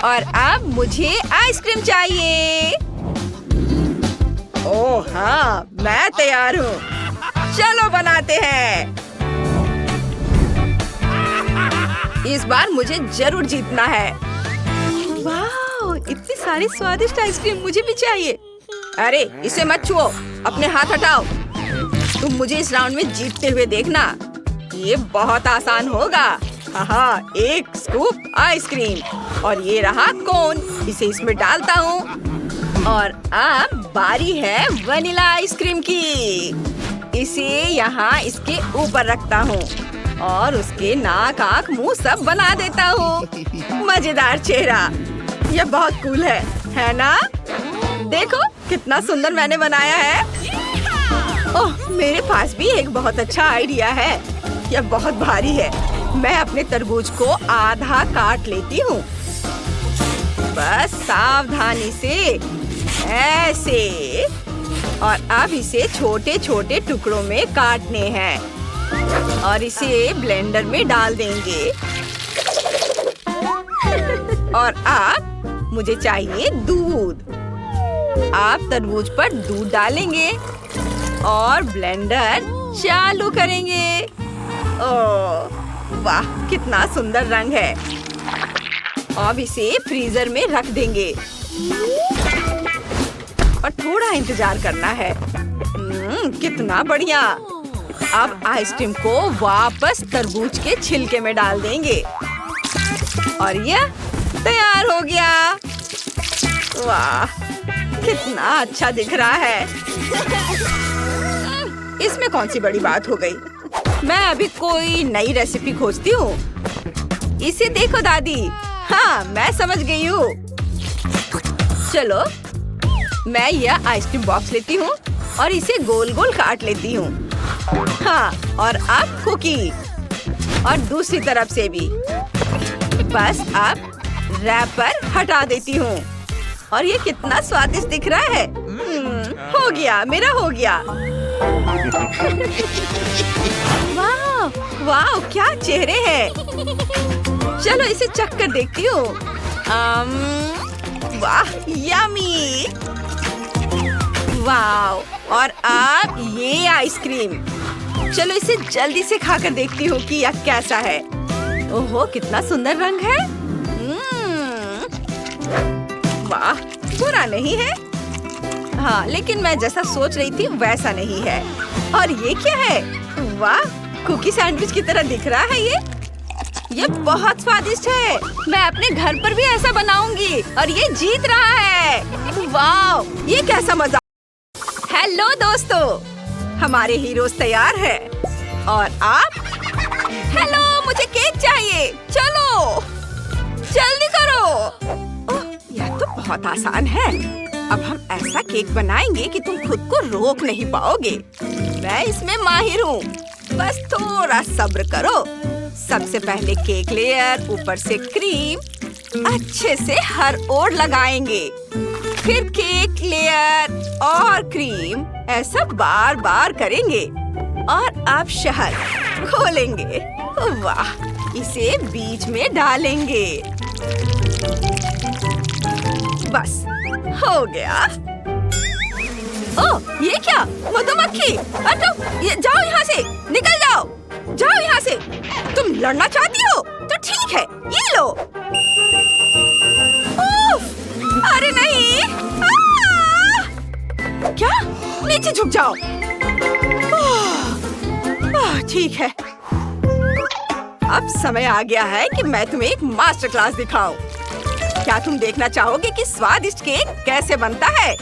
और अब मुझे आइसक्रीम चाहिए। ओह हाँ, मैं तैयार हूँ। चलो बनाते हैं। इस बार मुझे जरूर जीतना है। वाह, इतनी सारी स्वादिष्ट आइसक्रीम, मुझे भी चाहिए। अरे इसे मत छुओ, अपने हाथ हटाओ। तुम मुझे इस राउंड में जीतते हुए देखना। ये बहुत आसान होगा। हाँ, एक स्कूप आइसक्रीम और ये रहा कोन। इसे इसमें डालता हूँ और अब बारी है वनीला आइसक्रीम की। इसे यहाँ इसके ऊपर रखता हूँ और उसके नाक, आँख, मुंह सब बना देता हूँ। मजेदार चेहरा। यह बहुत कूल है ना? देखो कितना सुंदर मैंने बनाया है। ओह, मेरे पास भी एक बहुत अच्छा आइडिया है। यह बहुत भारी है। मैं अपने तरबूज को आधा काट लेती हूँ। बस सावधानी से, ऐसे। और अब इसे छोटे छोटे टुकड़ों में काटने हैं और इसे ब्लेंडर में डाल देंगे। और अब मुझे चाहिए दूध। आप तरबूज पर दूध डालेंगे और ब्लेंडर चालू करेंगे। ओह वाह, कितना सुंदर रंग है। अब इसे फ्रीजर में रख देंगे और थोड़ा इंतजार करना है। कितना बढ़िया। अब आइसक्रीम को वापस तरबूज के छिलके में डाल देंगे और यह तैयार हो गया। वाह, कितना अच्छा दिख रहा है। इसमें कौन सी बड़ी बात हो गई। मैं अभी कोई नई रेसिपी खोजती हूँ। इसे देखो दादी। हाँ, मैं समझ गई हूँ। चलो, मैं यह आइसक्रीम बॉक्स लेती हूँ और इसे गोल गोल काट लेती हूँ। हाँ, और अब कुकी और दूसरी तरफ से भी। बस अब रैपर हटा देती हूँ और ये कितना स्वादिष्ट दिख रहा है। हो गया, मेरा हो गया। वाह वाह, क्या चेहरे हैं। चलो इसे चख कर देखती हूँ। वाह, यम्मी। वाह, और अब ये आइसक्रीम। चलो इसे जल्दी से खाकर देखती हूँ कि यह कैसा है। ओहो, कितना सुंदर रंग है। वाह, बुरा नहीं है। हाँ, लेकिन मैं जैसा सोच रही थी वैसा नहीं है। और ये क्या है? वाह, कुकी सैंडविच की तरह दिख रहा है ये बहुत स्वादिष्ट है। मैं अपने घर पर भी ऐसा बनाऊंगी और ये जीत रहा है। वाह, ये कैसा मजा। हेलो दोस्तों, हमारे हीरोज तैयार हैं और आप? हेलो, मुझे केक चाहिए। चलो जल्दी करो। ओह, यह तो बहुत आसान है। अब हम ऐसा केक बनाएंगे कि तुम खुद को रोक नहीं पाओगे। मैं इसमें माहिर हूँ। बस थोड़ा सब्र करो। सबसे पहले केक लेयर, ऊपर से क्रीम अच्छे से हर ओर लगाएंगे। फिर केक लेयर और क्रीम, ऐसा बार बार करेंगे। और अब शहद खोलेंगे। वाह, इसे बीच में डालेंगे। बस हो गया। ओह, ये क्या? मधुमक्खी, हटो, ये जाओ यहाँ से, निकल जाओ, जाओ यहाँ से। तुम लड़ना चाहती हो तो ठीक है, ये लो। उफ, अरे नहीं। क्या? नीचे झुक जाओ। ठीक है। अब समय आ गया है कि मैं तुम्हें एक मास्टर क्लास दिखाऊं। क्या तुम देखना चाहोगे कि स्वादिष्ट केक कैसे बनता है?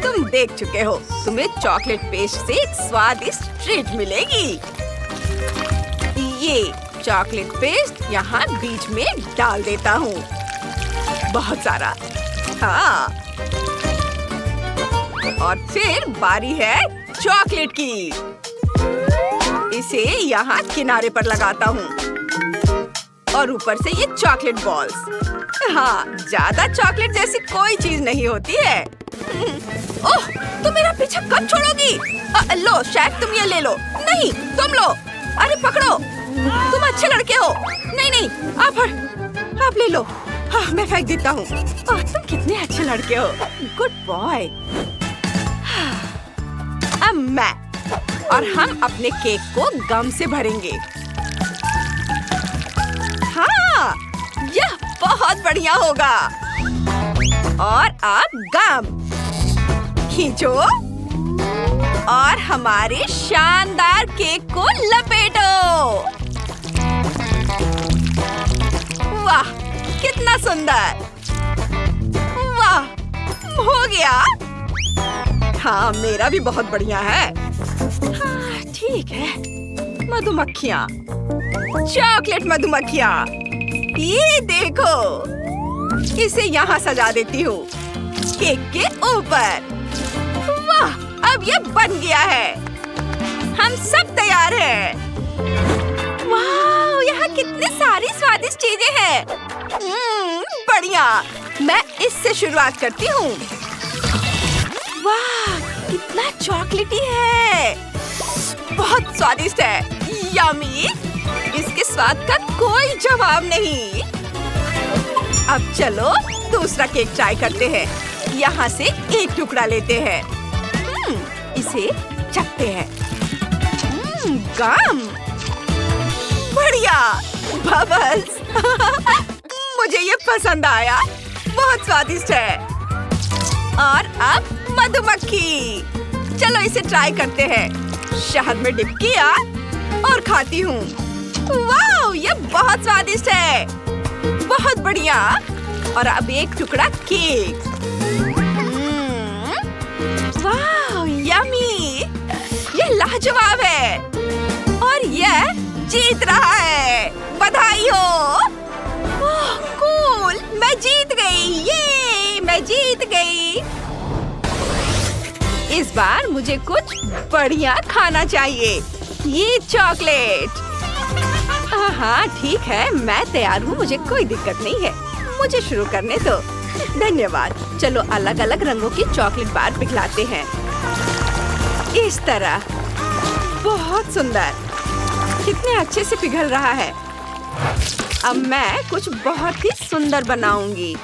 तुम देख चुके हो। तुम्हें चॉकलेट पेस्ट से एक स्वादिष्ट ट्रीट मिलेगी। ये चॉकलेट पेस्ट यहाँ बीच में डाल देता हूँ, बहुत सारा। हाँ, और फिर बारी है चॉकलेट की। इसे यहाँ किनारे पर लगाता हूँ और ऊपर से ये चॉकलेट बॉल्स। हाँ, ज्यादा चॉकलेट जैसी कोई चीज नहीं होती है। ओह, तुम मेरा पीछा कब छोड़ोगी? लो, शायद तुम ये ले लो। नहीं, तुम लो। अरे पकड़ो, तुम अच्छे लड़के हो। नहीं नहीं, आप ले लो। मैं फेंक देता हूँ। तुम कितने अच्छे लड़के हो। Good boy. अब मैं और हम अपने केक को गम से भरेंगे। हाँ, यह बहुत बढ़िया होगा। और अब गम खींचो और हमारे शानदार केक को लपेटो। वाह, कितना सुंदर। वाह, हो गया। हाँ, मेरा भी बहुत बढ़िया है। हाँ, ठीक है। मधुमक्खियाँ, चॉकलेट मधुमक्खियाँ, ये देखो। इसे यहाँ सजा देती हूँ केक के ऊपर। वाह, अब ये बन गया है। हम सब तैयार हैं। वाह, यहाँ कितनी सारी स्वादिष्ट चीजें हैं। बढ़िया। मैं इससे शुरुआत करती हूँ। वाह, कितना चॉकलेटी है। बहुत स्वादिष्ट है। यम्मी। इसके स्वाद का कोई जवाब नहीं। अब चलो दूसरा केक ट्राई करते हैं। यहाँ से एक टुकड़ा लेते हैं। इसे चखते हैं। गम, बढ़िया। बबल्स। मुझे ये पसंद आया। बहुत स्वादिष्ट है। और अब मधुमक्खी। चलो इसे ट्राई करते हैं। शहद में डिप किया और खाती हूँ। वाह, ये बहुत स्वादिष्ट है। बहुत बढ़िया। और अब एक टुकड़ा केक। वाह, यम्मी। ये लाजवाब है। और यह जीत रहा है। बधाई हो। ओह, कूल। मैं जीत गई। ये मैं जीत गई। इस बार मुझे कुछ बढ़िया खाना चाहिए। ये चॉकलेट। हाँ, ठीक है। मैं तैयार हूँ। मुझे कोई दिक्कत नहीं है। मुझे शुरू करने दो। धन्यवाद। चलो अलग अलग रंगों की चॉकलेट बार पिघलाते हैं। इस तरह। बहुत सुंदर। कितने अच्छे से पिघल रहा है। अब मैं कुछ बहुत ही सुंदर बनाऊंगी।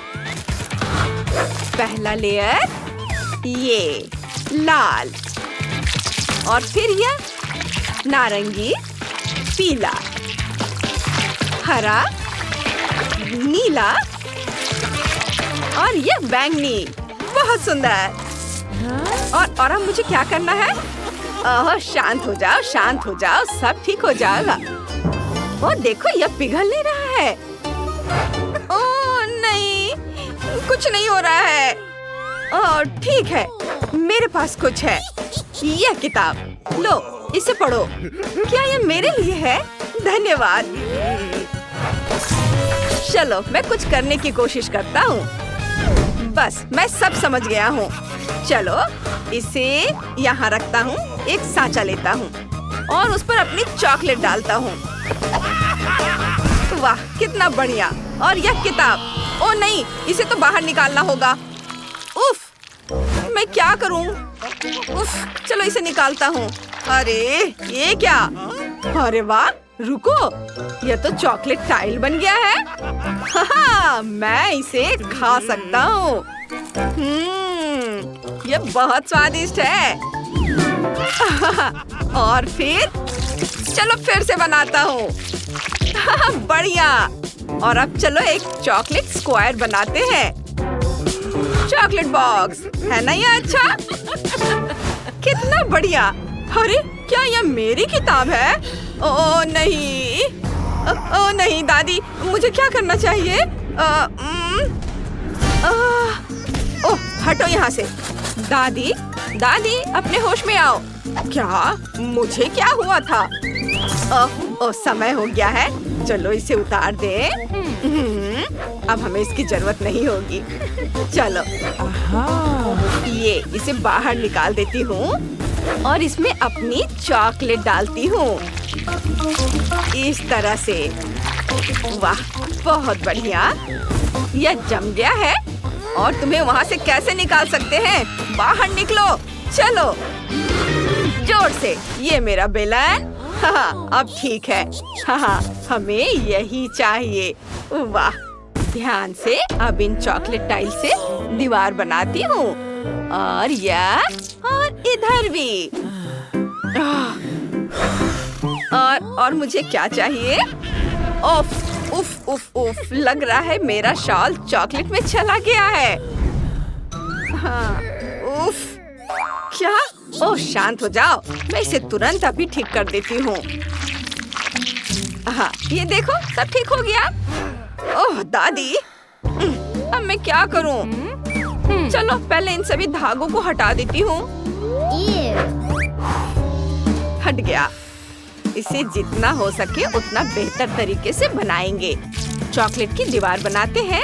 पहला लेयर ये लाल, और फिर यह नारंगी, पीला, हरा, नीला और यह बैंगनी। बहुत सुंदर। और अब मुझे क्या करना है? ओह, शांत हो जाओ, शांत हो जाओ। सब ठीक हो जाएगा। ओह, देखो यह पिघल नहीं रहा है। ओह नहीं, कुछ नहीं हो रहा है। ओह, ठीक है। मेरे पास कुछ है। यह किताब लो, इसे पढ़ो। क्या यह मेरे लिए है? धन्यवाद। चलो मैं कुछ करने की कोशिश करता हूँ। बस मैं सब समझ गया हूँ। चलो इसे यहाँ रखता हूँ। एक सांचा लेता हूँ और उस पर अपनी चॉकलेट डालता हूँ। वाह, कितना बढ़िया। और यह किताब। ओह नहीं, इसे तो बाहर निकालना होगा। उफ, मैं क्या करूँ? उफ, चलो इसे निकालता हूँ। अरे ये क्या? अरे वाह, रुको, यह तो चॉकलेट टाइल बन गया है। हाँ, मैं इसे खा सकता हूँ। यह बहुत स्वादिष्ट है। और फिर चलो फिर से बनाता हूँ। बढ़िया। और अब चलो एक चॉकलेट स्क्वायर बनाते हैं। चॉकलेट बॉक्स है ना ये? अच्छा। कितना बढ़िया। अरे क्या यह मेरी किताब है? ओह नहीं, ओह नहीं दादी, मुझे क्या करना चाहिए? ओह, हटो यहाँ से। दादी, दादी, अपने होश में आओ। क्या? मुझे क्या हुआ था? ओह, समय हो गया है। चलो इसे उतार दे। अब हमें इसकी जरूरत नहीं होगी। चलो, ये इसे बाहर निकाल देती हूँ और इसमें अपनी चॉकलेट डालती हूँ। इस तरह से। वाह, बहुत बढ़िया। यह जम गया है और तुम्हें वहाँ से कैसे निकाल सकते हैं? बाहर निकलो। चलो जोर से। ये मेरा बेलन। हाँ, अब ठीक है। हाँ, हमें यही चाहिए। वाह, ध्यान से अब इन चॉकलेट टाइल से दीवार बनाती हूँ। और इधर भी। और मुझे क्या चाहिए? उफ उफ उफ उफ, लग रहा है मेरा शॉल चॉकलेट में चला गया है। हाँ, उफ, क्या? ओह, शांत हो जाओ, मैं इसे तुरंत अभी ठीक कर देती हूँ। हाँ, ये देखो, सब ठीक हो गया। ओह दादी, अब मैं क्या करूँ? चलो पहले इन सभी धागों को हटा देती हूँ। हट गया। इसे जितना हो सके उतना बेहतर तरीके से बनाएंगे। चॉकलेट की दीवार बनाते हैं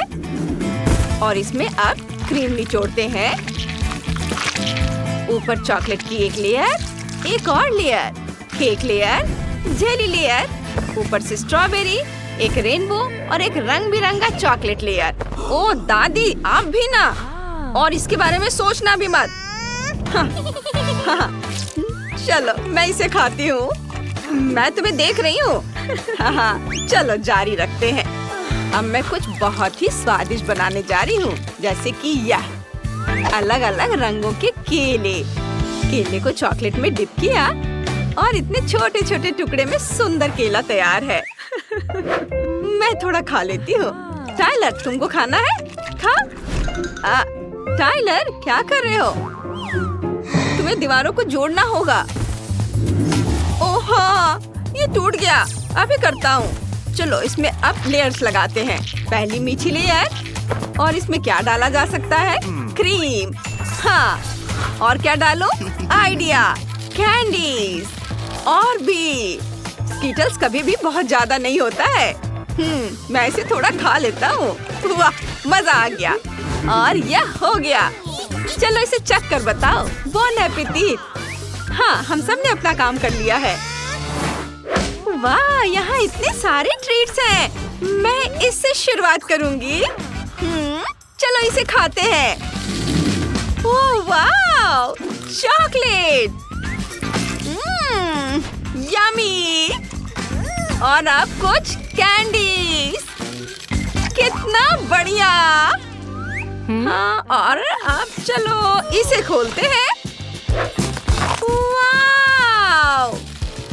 और इसमें अब क्रीम निचोड़ते हैं। ऊपर चॉकलेट की एक लेयर, एक और layer, cake layer, jelly layer, ऊपर से स्ट्रॉबेरी, एक रेनबो और एक रंग बिरंगा चॉकलेट लेयर। ओ दादी, आप भी ना, और इसके बारे में सोचना भी मत। हाँ, चलो मैं इसे खाती हूँ। मैं तुम्हें देख रही हूँ। हाँ, चलो जारी रखते हैं। अब मैं कुछ बहुत ही स्वादिष्ट बनाने जा रही हूँ, जैसे कि यह अलग अलग रंगों के केले को चॉकलेट में डिप किया और इतने छोटे छोटे टुकड़े में सुंदर केला तैयार है। मैं थोड़ा खा लेती हूँ। टाइलर, तुमको खाना है? खा। टाइलर, क्या कर रहे हो? तुम्हें दीवारों को जोड़ना होगा। ओह हाँ, ये टूट गया। अभी करता हूँ। चलो इसमें अब लेयर्स लगाते हैं। पहली मीठी लेयर, और इसमें क्या डाला जा सकता है? क्रीम। हाँ, और क्या डालो? आइडिया, कैंडीज, और भी। स्कीटल्स कभी भी बहुत ज्यादा नहीं होता है। मैं इसे थोड़ा खा लेता हूँ। वाह, मजा आ गया। और यह हो गया। चलो इसे चख कर बताओ। Bone appétit. हाँ, हम सब ने अपना काम कर लिया है। वाह, यहाँ इतने सारे ट्रीट्स हैं। मैं इससे शुरुआत करूँगी। चलो इसे खाते हैं। ओह वाह, चॉकलेट। यम्मी। और अब कुछ कैंडीज। कितना बढ़िया। हाँ, और अब चलो इसे खोलते हैं। वाव,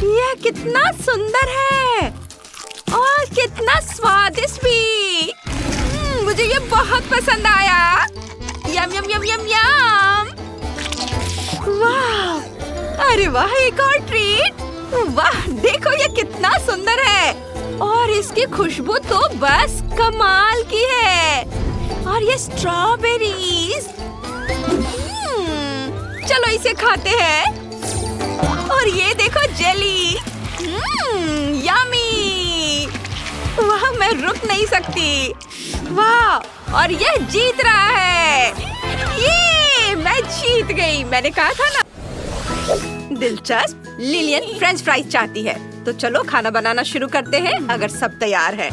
यह कितना सुंदर है और कितना स्वादिष्ट भी। मुझे ये बहुत पसंद आया। यम यम यम यम यम। वाह, अरे वाह, एक और ट्रीट। वाह, देखो ये कितना सुंदर है और इसकी खुशबू तो बस कमाल की है। और ये स्ट्रॉबेरीज। चलो इसे खाते हैं। और ये देखो जेली। यम्मी। वाह, मैं रुक नहीं सकती। वाह, और ये जीत रहा है। ये मैं जीत गई। मैंने कहा था ना। दिलचस्प। लिलियन फ्रेंच फ्राइज चाहती है, तो चलो खाना बनाना शुरू करते हैं। अगर सब तैयार है।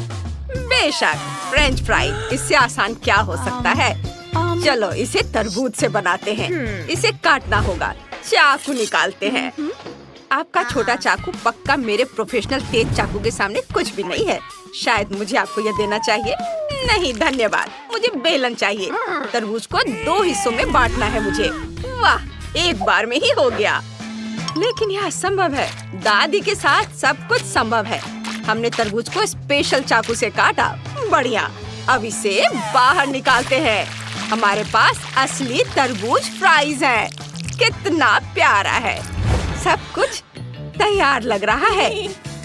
बेशक, फ्रेंच फ्राई, इससे आसान क्या हो सकता है। चलो इसे तरबूज से बनाते हैं। इसे काटना होगा। चाकू निकालते हैं। आपका छोटा चाकू पक्का मेरे प्रोफेशनल तेज चाकू के सामने कुछ भी नहीं है। शायद मुझे आपको यह देना चाहिए। नहीं धन्यवाद, मुझे बेलन चाहिए। तरबूज को 2 हिस्सों में बांटना है मुझे। वाह, एक बार में ही हो गया। लेकिन यह असंभव है। दादी के साथ सब कुछ संभव है। हमने तरबूज को स्पेशल चाकू से काटा। बढ़िया, अब इसे बाहर निकालते हैं। हमारे पास असली तरबूज फ्राइज है। कितना प्यारा है। सब कुछ तैयार लग रहा है।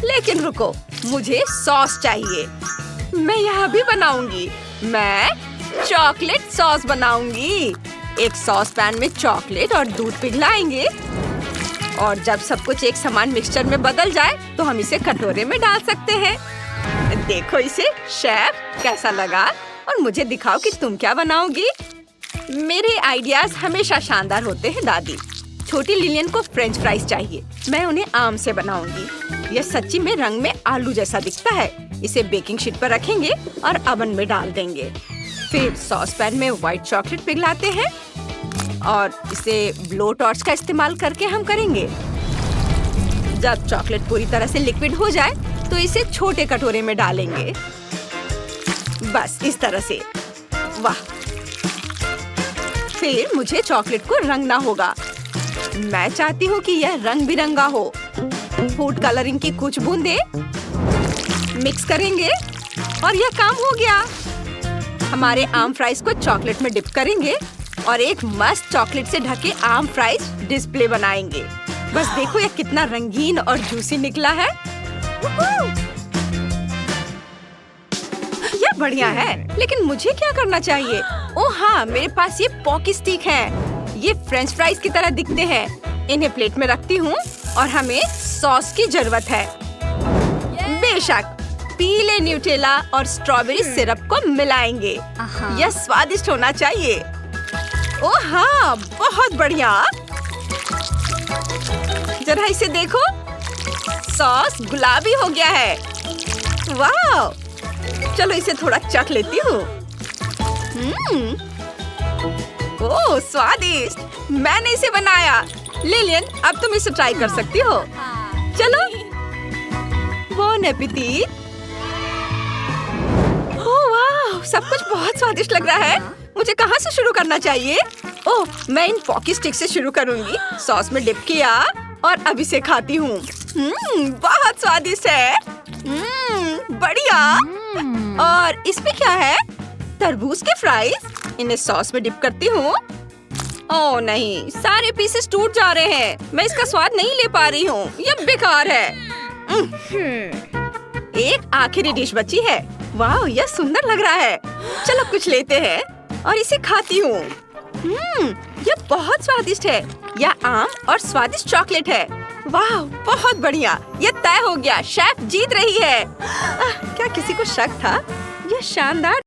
लेकिन रुको, मुझे सॉस चाहिए। मैं यह भी बनाऊंगी। मैं चॉकलेट सॉस बनाऊंगी। एक सॉस पैन में चॉकलेट और दूध पिघलाएंगे और जब सब कुछ एक समान मिक्सचर में बदल जाए तो हम इसे कटोरे में डाल सकते हैं। देखो इसे शेफ, कैसा लगा? और मुझे दिखाओ कि तुम क्या बनाओगी। मेरे आइडियाज हमेशा शानदार होते हैं दादी। छोटी लिलियन को फ्रेंच फ्राइज चाहिए। मैं उन्हें आम से बनाऊंगी। यह सच्ची में रंग में आलू जैसा दिखता है। इसे बेकिंग शीट पर रखेंगे और ओवन में डाल देंगे। फिर सॉस पैन में व्हाइट चॉकलेट पिघलाते हैं और इसे ब्लो टॉर्च का इस्तेमाल करके हम करेंगे। जब चॉकलेट पूरी तरह से लिक्विड हो जाए तो इसे छोटे कटोरे में डालेंगे। बस इस तरह से। वाह। फिर मुझे चॉकलेट को रंगना होगा। मैं चाहती हूँ कि यह रंग बिरंगा हो। फूड कलरिंग की कुछ बूंदे मिक्स करेंगे और यह काम हो गया। हमारे आम फ्राइज को चॉकलेट में डिप करेंगे और एक मस्त चॉकलेट से ढके आम फ्राइज डिस्प्ले बनाएंगे। बस देखो यह कितना रंगीन और जूसी निकला है। यह बढ़िया है, लेकिन मुझे क्या करना चाहिए? ओह हाँ, मेरे पास ये पॉकी स्टिक है। ये फ्रेंच फ्राइज की तरह दिखते हैं। इन्हें प्लेट में रखती हूँ और हमें सॉस की जरूरत है। बेशक, पीले न्यूटेला और स्ट्रॉबेरी सिरप को मिलाएंगे। यह स्वादिष्ट होना चाहिए। ओह हाँ, बहुत बढ़िया। जरा इसे देखो, सॉस गुलाबी हो गया है। वाह! चलो इसे थोड़ा चख लेती हूँ। ओह स्वादिष्ट! मैंने इसे बनाया। लिलियन, अब तुम इसे ट्राई कर सकती हो। चलो, बॉन एपेटिट। ओह वाह, सब कुछ बहुत स्वादिष्ट लग रहा है। मुझे कहाँ से शुरू करना चाहिए? ओह, मैं इन पॉकी स्टिक से शुरू करूँगी। सॉस में डिप किया और अब इसे खाती हूँ। बहुत स्वादिष्ट है। बढ़िया। और इसमें क्या है? तरबूज के फ्राइज। इन्हें सॉस में डिप करती हूँ। ओह नहीं, सारे पीसेस टूट जा रहे हैं। मैं इसका स्वाद नहीं ले पा रही हूँ। यह बेकार है। एक आखिरी डिश बची है। वाह, यह सुंदर लग रहा है। चलो कुछ लेते हैं और इसे खाती हूँ। यह बहुत स्वादिष्ट है। यह आम और स्वादिष्ट चॉकलेट है। वाह, बहुत बढ़िया। यह तय हो गया, शेफ जीत रही है। क्या किसी को शक था? यह शानदार